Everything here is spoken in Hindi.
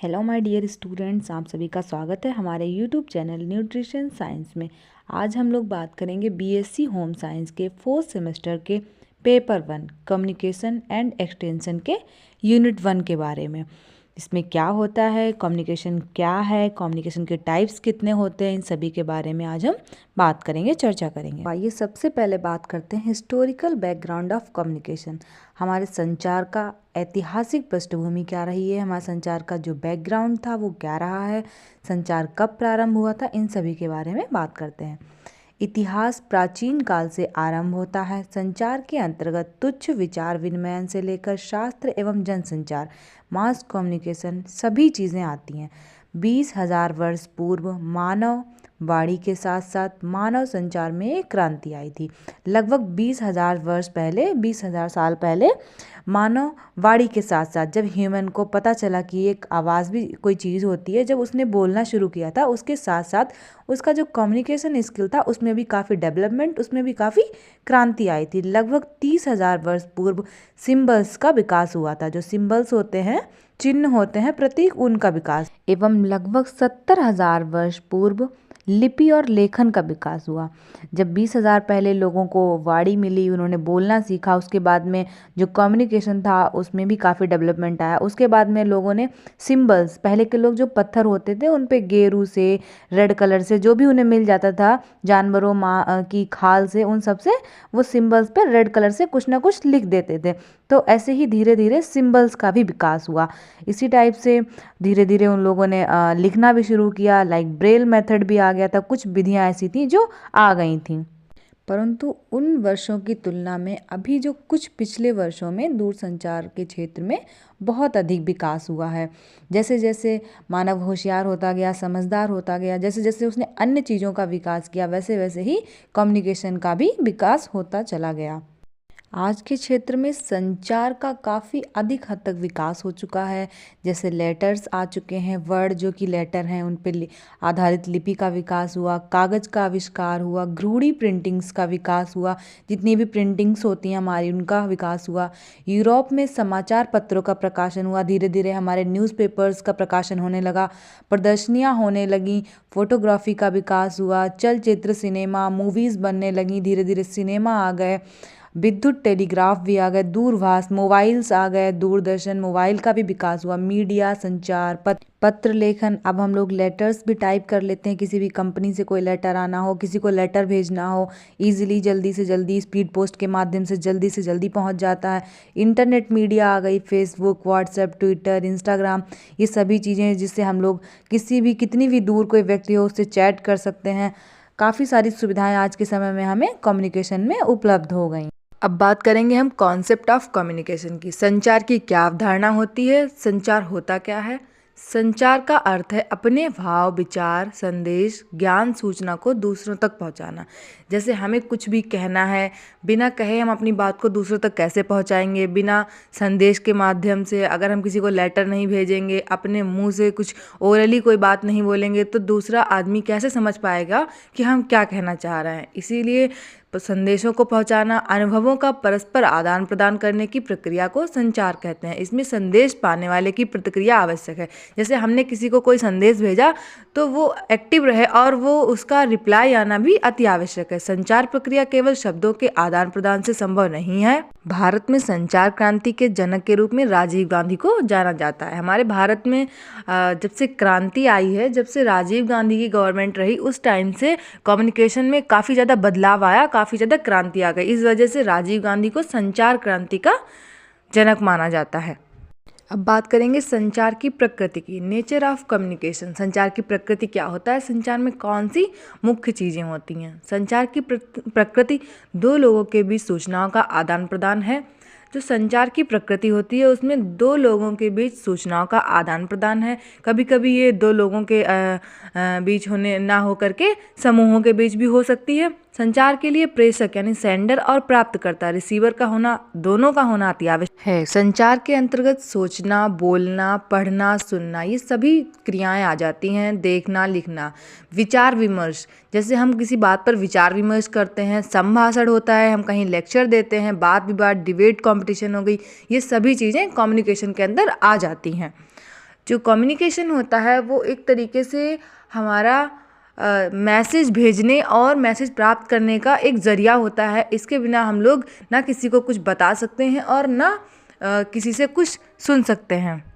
हेलो माय डियर स्टूडेंट्स, आप सभी का स्वागत है हमारे यूट्यूब चैनल न्यूट्रिशन साइंस में। आज हम लोग बात करेंगे बीएससी होम साइंस के 4th सेमेस्टर के पेपर 1 कम्युनिकेशन एंड एक्सटेंशन के यूनिट 1 के बारे में। इसमें क्या होता है, कम्युनिकेशन क्या है, कम्युनिकेशन के टाइप्स कितने होते हैं, इन सभी के बारे में आज हम बात करेंगे, चर्चा करेंगे। आइए सबसे पहले बात करते हैं हिस्टोरिकल बैकग्राउंड ऑफ कम्युनिकेशन। हमारे संचार का ऐतिहासिक पृष्ठभूमि क्या रही है, हमारे संचार का जो बैकग्राउंड था वो क्या रहा है, संचार कब प्रारंभ हुआ था, इन सभी के बारे में बात करते हैं। इतिहास प्राचीन काल से आरंभ होता है। संचार के अंतर्गत तुच्छ विचार विनिमय से लेकर शास्त्र एवं जनसंचार, मास कम्युनिकेशन सभी चीज़ें आती हैं। 20,000 वर्ष पूर्व मानव वाणी के साथ साथ मानव संचार में एक क्रांति आई थी। लगभग 20,000 वर्ष पहले, 20,000 साल पहले मानव वाणी के साथ साथ जब ह्यूमन को पता चला कि एक आवाज़ भी कोई चीज़ होती है, जब उसने बोलना शुरू किया था, उसके साथ साथ उसका जो कम्युनिकेशन स्किल था उसमें भी काफ़ी डेवलपमेंट, उसमें भी काफ़ी क्रांति आई थी। लगभग 30,000 वर्ष पूर्व सिंबल्स का विकास हुआ था। जो सिंबल्स होते हैं, चिन्ह होते हैं, प्रतीक, उनका विकास एवं लगभग 70,000 वर्ष पूर्व लिपि और लेखन का विकास हुआ। जब 20,000 पहले लोगों को वाणी मिली, उन्होंने बोलना सीखा, उसके बाद में जो कम्युनिकेशन था उसमें भी काफ़ी डेवलपमेंट आया। उसके बाद में लोगों ने सिंबल्स, पहले के लोग जो पत्थर होते थे उन पे गेरू से, रेड कलर से, जो भी उन्हें मिल जाता था जानवरों की खाल से, उन सब से वो सिंबल्स पे रेड कलर से कुछ ना कुछ लिख देते थे। तो ऐसे ही धीरे धीरे सिंबल्स का भी विकास हुआ। इसी टाइप से धीरे धीरे उन लोगों ने लिखना भी शुरू किया। लाइक ब्रेल मेथड भी आ गया था। कुछ विधियां ऐसी थी जो आ गई थीं। परंतु उन वर्षों की तुलना में अभी जो कुछ पिछले वर्षों में दूरसंचार के क्षेत्र में बहुत अधिक विकास हुआ है। जैसे जैसे मानव होशियार होता गया, समझदार होता गया, जैसे जैसे उसने अन्य चीज़ों का विकास किया, वैसे वैसे ही कम्युनिकेशन का भी विकास होता चला गया। आज के क्षेत्र में संचार का काफ़ी अधिक हद तक विकास हो चुका है। जैसे लेटर्स आ चुके हैं, वर्ड जो कि लेटर हैं उन पर आधारित लिपि का विकास हुआ, कागज़ का आविष्कार हुआ, घ्रूणी प्रिंटिंग्स का विकास हुआ, जितनी भी प्रिंटिंग्स होती हैं हमारी उनका विकास हुआ। यूरोप में समाचार पत्रों का प्रकाशन हुआ, धीरे धीरे हमारे न्यूज़पेपर्स का प्रकाशन होने लगा, प्रदर्शनियाँ होने लगीं, फोटोग्राफी का विकास हुआ, चलचित्र, सिनेमा, मूवीज़ बनने लगीं, धीरे धीरे सिनेमा आ गए, विद्युत टेलीग्राफ भी आ गए, दूरभाष, मोबाइल्स आ गए, दूरदर्शन, मोबाइल का भी विकास हुआ, मीडिया, संचार, पत्र लेखन। अब हम लोग लेटर्स भी टाइप कर लेते हैं। किसी भी कंपनी से कोई लेटर आना हो, किसी को लेटर भेजना हो, ईजिली, जल्दी से जल्दी, स्पीड पोस्ट के माध्यम से जल्दी पहुंच जाता है। इंटरनेट मीडिया आ गई, फेसबुक, व्हाट्सएप, ट्विटर, इंस्टाग्राम, ये सभी चीज़ें जिससे हम लोग किसी भी, कितनी भी दूर कोई व्यक्ति हो उससे चैट कर सकते हैं। काफ़ी सारी सुविधाएं आज के समय में हमें कम्युनिकेशन में उपलब्ध हो गई। अब बात करेंगे हम कॉन्सेप्ट ऑफ कम्युनिकेशन की। संचार की क्या अवधारणा होती है, संचार होता क्या है। संचार का अर्थ है अपने भाव, विचार, संदेश, ज्ञान, सूचना को दूसरों तक पहुंचाना। जैसे हमें कुछ भी कहना है, बिना कहे हम अपनी बात को दूसरों तक कैसे पहुंचाएंगे। बिना संदेश के माध्यम से अगर हम किसी को लेटर नहीं भेजेंगे, अपने मुंह से कुछ ओरली कोई बात नहीं बोलेंगे, तो दूसरा आदमी कैसे समझ पाएगा कि हम क्या कहना चाह रहे हैं। इसीलिए संदेशों को पहुंचाना, अनुभवों का परस्पर आदान प्रदान करने की प्रक्रिया को संचार कहते हैं। इसमें संदेश पाने वाले की प्रतिक्रिया आवश्यक है। जैसे हमने किसी को कोई संदेश भेजा तो वो एक्टिव रहे और वो उसका रिप्लाई आना भी अति आवश्यक है। संचार प्रक्रिया केवल शब्दों के आदान प्रदान से संभव नहीं है। भारत में संचार क्रांति के जनक के रूप में राजीव गांधी को जाना जाता है। हमारे भारत में जब से क्रांति आई है, जब से राजीव गांधी की गवर्नमेंट रही, उस टाइम से कम्युनिकेशन में काफ़ी ज़्यादा बदलाव आया, काफ़ी ज़्यादा क्रांति आ गई। इस वजह से राजीव गांधी को संचार क्रांति का जनक माना जाता है। अब बात करेंगे संचार की प्रकृति की, नेचर ऑफ कम्युनिकेशन। संचार की प्रकृति क्या होता है, संचार में कौन सी मुख्य चीज़ें होती हैं। संचार की प्रकृति दो लोगों के बीच सूचनाओं का आदान प्रदान है। जो संचार की प्रकृति होती है उसमें दो लोगों के बीच सूचनाओं का आदान प्रदान है। कभी कभी ये दो लोगों के बीच होने ना हो करके समूहों के बीच भी हो सकती है। संचार के लिए प्रेषक यानी सेंडर और प्राप्तकर्ता, रिसीवर का होना, दोनों का होना अति आवश्यक है। संचार के अंतर्गत सोचना, बोलना, पढ़ना, सुनना, ये सभी क्रियाएं आ जाती हैं। देखना, लिखना, विचार विमर्श, जैसे हम किसी बात पर विचार विमर्श करते हैं। संभाषण होता है, हम कहीं लेक्चर देते हैं, वाद विवाद, डिबेट, कंपटीशन हो गई, ये सभी चीज़ें कम्युनिकेशन के अंदर आ जाती हैं। जो कम्युनिकेशन होता है वो एक तरीके से हमारा मैसेज भेजने और मैसेज प्राप्त करने का एक ज़रिया होता है। इसके बिना हम लोग ना किसी को कुछ बता सकते हैं और ना किसी से कुछ सुन सकते हैं।